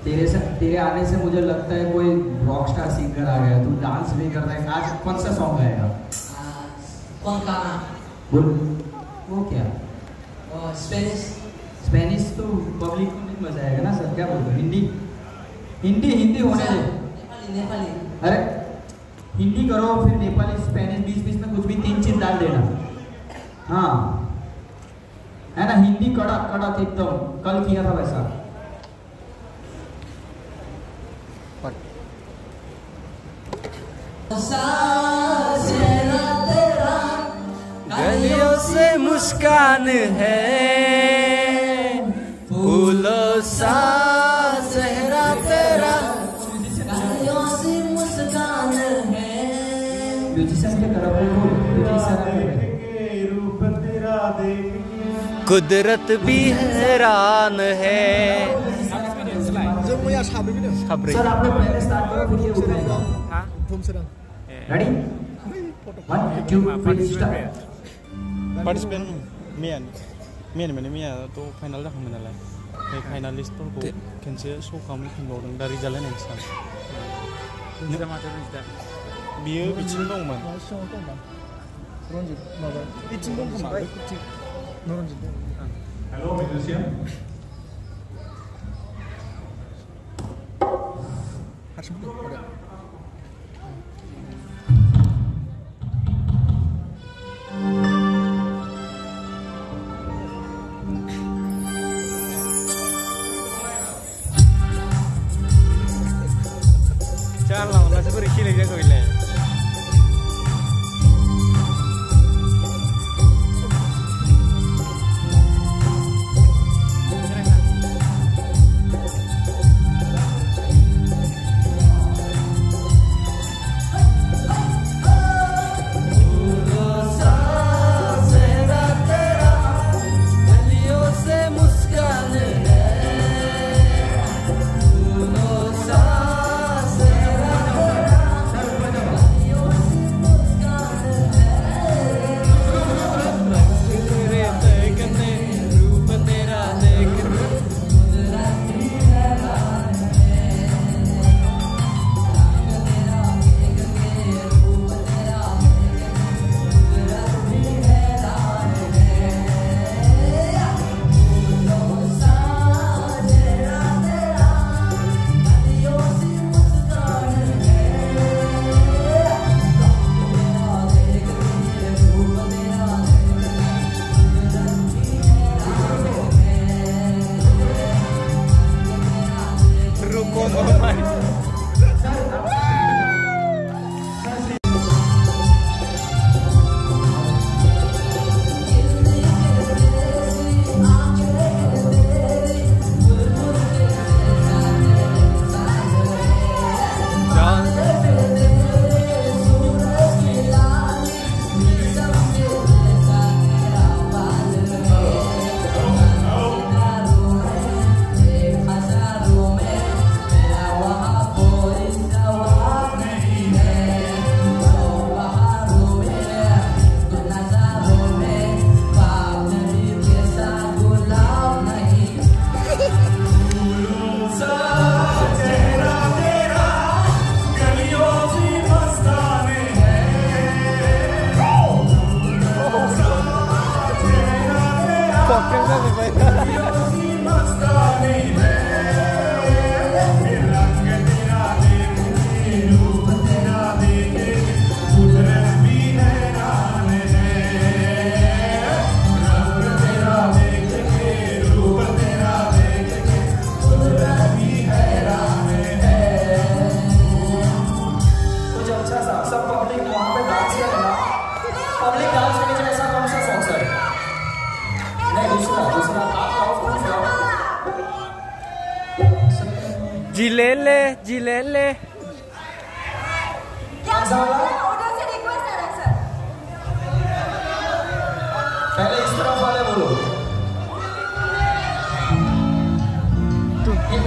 तेरे आने से मुझे लगता है कोई रॉक स्टार सिंगर आ गया। तू डांस भी कर रहा है। आज कौन सा सॉन्ग गाएगा? कौन गाना? बोल। वो क्या? स्पेनिश तो पब्लिक को नहीं मजा आएगा ना सर। क्या बोलते हो? हिंदी होने दे। नेपाली। अरे हिंदी करो फिर नेपाली स्पेनिश बीच में कुछ भी 3 चीज डाल देना। हाँ है ना। हिंदी कड़क एकदम कल किया था वैसा। गलियों से मुस्कान है, फूलों सा चेहरा तेरा, गलियों से मुस्कान है। म्यूजिशियन के तरफ रूप तेरा देख कुदरत भी हैरान है। सर आप लोग पहले स्टार्ट करो फिर ये उठाएगा। Ready 1 2 3 start. पार्टिसिपेन्ट मैया माने मैया तो फाइनाल जाखांबाय नालाय बे फाइनालिस्टफोरखौ खेनसे श' खालामफिनबावदों दा रिजाल्ट नायनायनि सिगां बियो बिथिं दंमोन रन्जित माबा बिथिं दं खोमा रन्जित दं। हेल' मिउजिशियान हारसिं फैदों। Jangan lah, nasi beri kiri jangan kau ilai. जिलेले उधर से रिक्वेस्ट है सर। पहले इस तरफ वाले बोलो।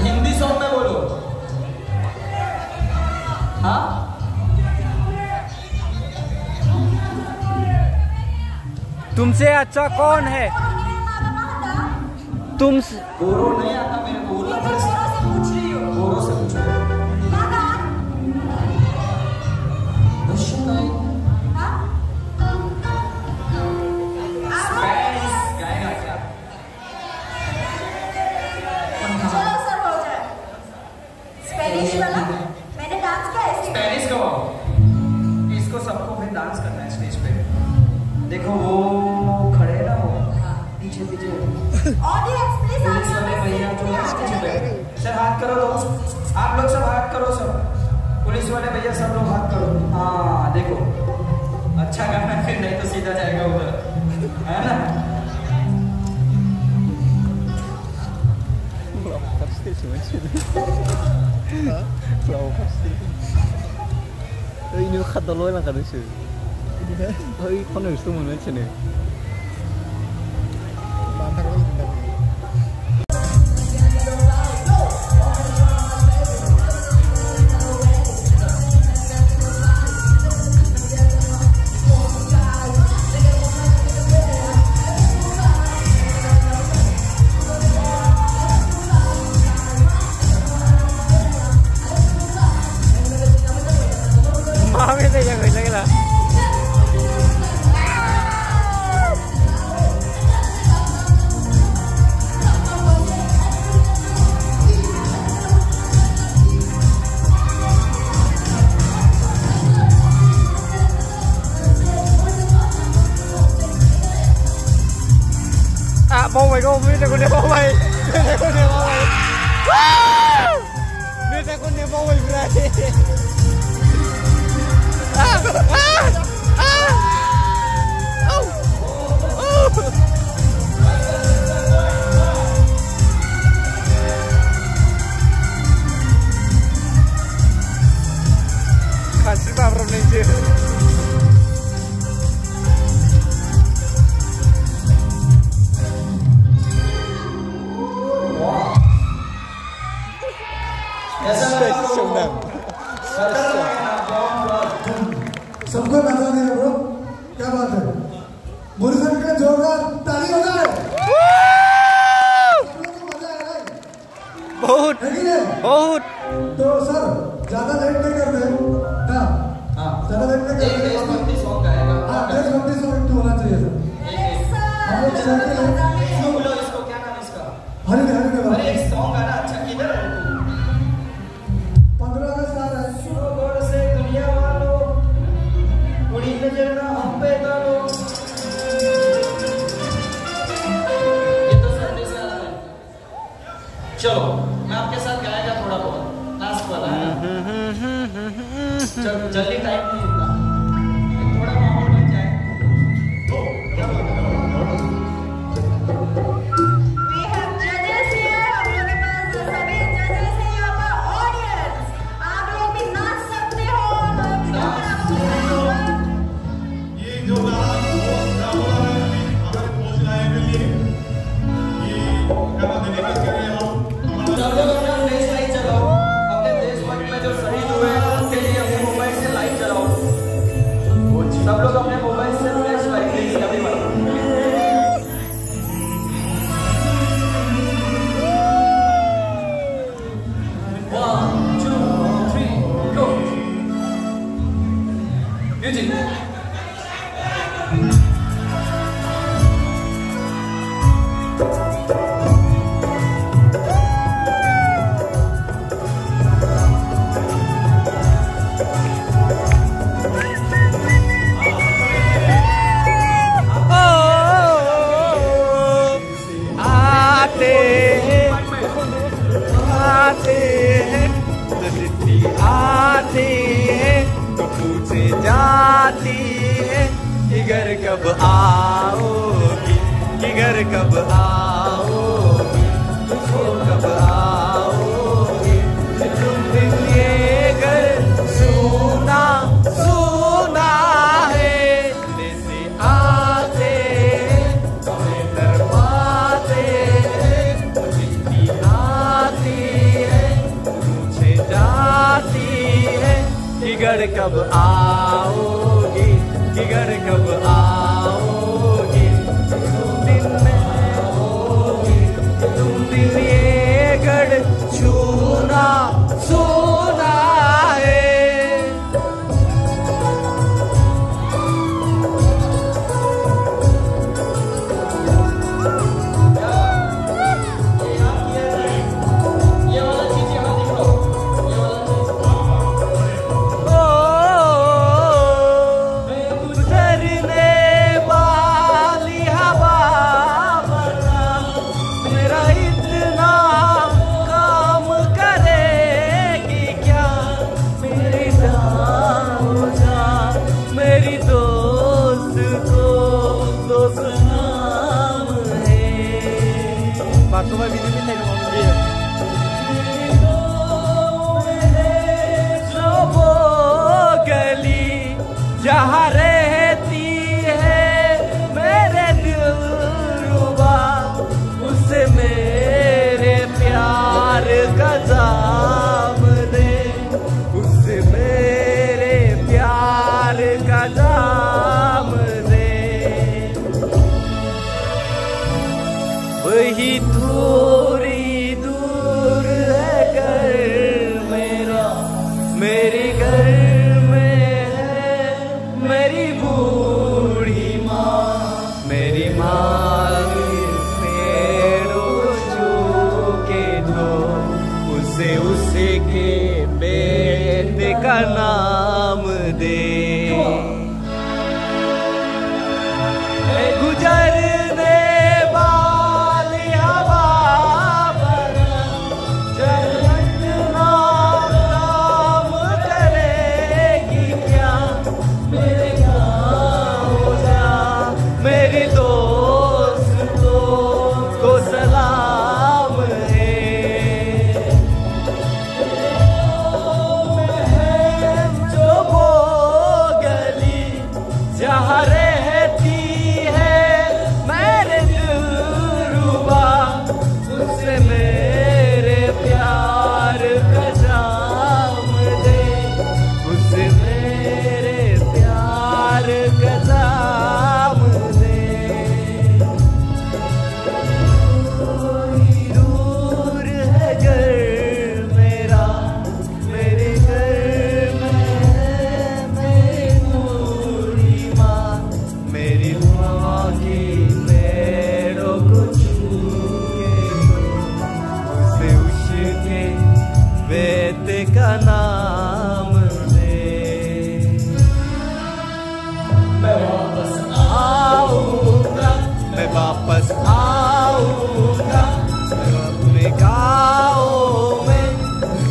हिंदी सॉन्ग में बोलो। हाँ तुमसे अच्छा कौन है? तुम बोरो नहीं आता मेरे को। सर हाथ करो लोग, आप लोग सब हाथ करो, सब पुलिस वाले भैया सब लोग हाथ करो। हाँ देखो अच्छा गाना फिर नहीं तो सीधा जाएगा उधर, है ना? Ini kata lo yang kata sih. Hei, kau nih semua macam ni. Mami tu yang lagi lah. À, bông mày không biết là con đeo bông mày, biết là con đeo bông mày, biết là con đeo bông mày về. Kasih problem ni je. सबको मजा नहीं है bro, क्या बात है? मुर्शन के जोरदार ताली हो जाए। सब लोगों को मजा आ रहा है? बहुत बहुत। तो सर ज्यादा लेट नहीं करते ना? हाँ ज्यादा लेट नहीं करते। देशभक्ति सॉन्ग गाएगा। हाँ देशभक्ति सॉन्ग तो होना चाहिए सर। हम लोग बोलो इसको, क्या नाम इसका? हरी हरी में अरे एक सॉन्ग गाना अच्छा, किधर है तू? 15 अगस्त आ रहा है। गौर से दुनिया वालों उड़ी नजर ना हम पे डालो। ये तो संडे से आ रहा है। चलो मैं आपके साथ गाएगा थोड़ा बहुत, लास्ट वाला है ना? चल जल्दी टाइम नहीं इतना, थोड़ा माहौल बन जाए। We have judges here. हम लोग के पास सभी judges हैं यहाँ पर, audience. आप लोग भी नाच सकते हो, ये जो गाना बहुत गाना है, हमारे पहुंच रहा है के लिए ये गाना डेडिकेट कर रहे हैं हम। सब लोग अपना फ्लैश लाइट चलाओ, अपने देशभक्त में जो शहीद हुए हैं उनके लिए अपने मोबाइल से लाइट चलाओ। सब लोग अपने मोबाइल से फ्लैश लाइट लीजिए अभी बात। One, two, three, go. Music. आते हैं तो पूछे जाती है कि घर कब आओगी, कि घर कब आओगी, तुझको कब आओगी, तुम दिन ये घर सुना सुना है, जैसे आते हैं तुम्हें डरवाते हैं, चिट्ठी आती है पूछे जाती है कि घर कब आओगी, कि घर कब आओगी, तुम दिन में होगी, तुम दिन ये घर छूना सोना है। ये वाला चीज यहाँ दिखाओ, ये वाला चीज। गुजरने ini minta dong sama dia. जहाँ रहती है मेरे दिलरुबा उसे मेरे प्यार का जाम दे उसे मेरे प्यार का जाम दे वही थोड़ी दूर है घर मेरा मेरी घर मेरी बूढ़ी माँ मेरी माँ पेड़ों छू के दो उसे के बेटे का नाम दे गुजरने वाली हवा पर चलना काम करेगी क्या मेरे मेरी दोस्तों को सलाम है जो वो गली जहाँ रहती है मेरे दिलरुबा उसे मेरे प्यार का जाम दे उसे मेरे प्यार का जाम दूर है घर मेरा मेरे घर में मेरी बूढ़ी माँ मेरी माँ की पेड़ों को छू के उसके बेटे का नाम दे मैं वापस आऊँगा मैं वापस आऊँगा अपने गाँव में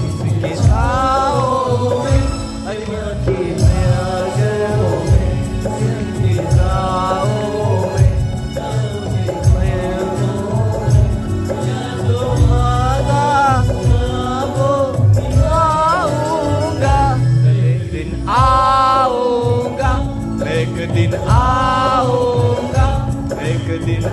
उसकी छाँव में अल्लाह की नगरों में उसकी छाँव में एक दिन आऊँगा एक दिन